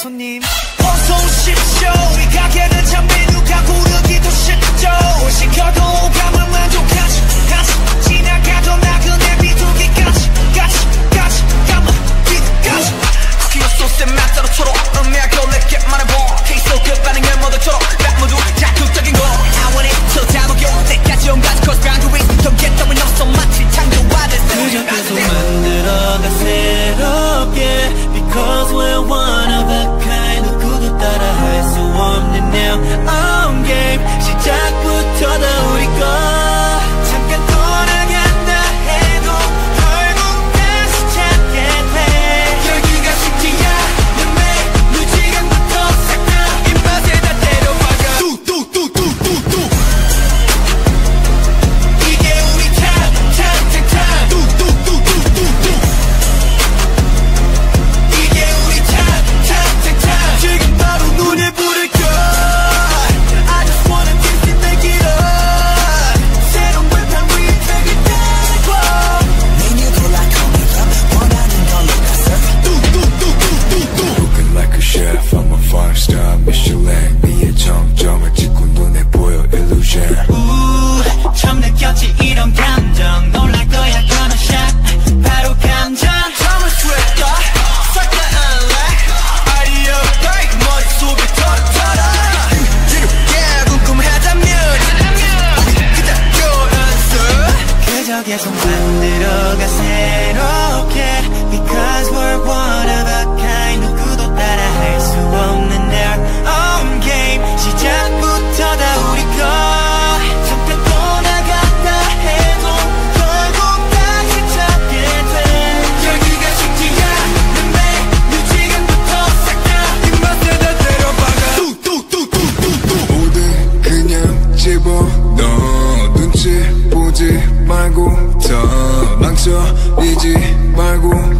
손님 어서 오십시오. 이 가게는 참 메뉴가 고르기도 쉽죠. 시켜도 감을 만족하지 지나가던 나그네 비둘기까지 감을 비둘기까지 쿠키와 소스의 맛 따로 초록 음미하고 내게 말해봐 케이스 그 반응을 모두처럼 딱 모두 자극적인 거 I want it till time 올 때까지 온갖 cross boundaries Don't get 따윈 없어 마치 창조화된 그저 계속 만들어가 새롭게 Because we're one of a kind 누구도 따라 할 수 없는 your own game 시작부터 다 우리 거 잠깐 떠나간다 해도 결국 다시 찾게 돼 여기가 쉽지 않은 매일 지금부터 싹 다 입맛에 다 때려박아 뚜뚜뚜뚜뚜뚜 이게 우리 time 뚜뚜뚜뚜뚜뚜 이게 우리 time 지금 바로 눈에 불을 켜 I just wanna taste it, make it up 새로운 발판 위에 take it down 메뉴도 like honey 원하는 걸로 가서 뚜뚜뚜뚜뚜뚜 Looking like a chef, I'm a 5-star Michelin 네의 정점을 찍고 눈에 보여 illusion 처음 느꼈지 이런 감정 놀랄 거야 gonna shot 바로 감정 잠을 쇠다 싹 다 unlock 아이디어 break 머릿속에 털어털어 이렇게 궁금하다면 그대로 연습 그저 계속 만들어가 새롭게 Because we're one of a kind 누구도 따라 할 수 없는 their own game 시작부터 다 우리 거 잠깐 떠나갔다 해도 결국 다시 찾게 돼 여기가 쉽지 않은 매일 지금부터 싹 다 입맛에 다 때려박아 뚜뚜뚜뚜뚜뚜 모든 그냥 집어넣어 눈치 보지 말고 더 망설이지 말고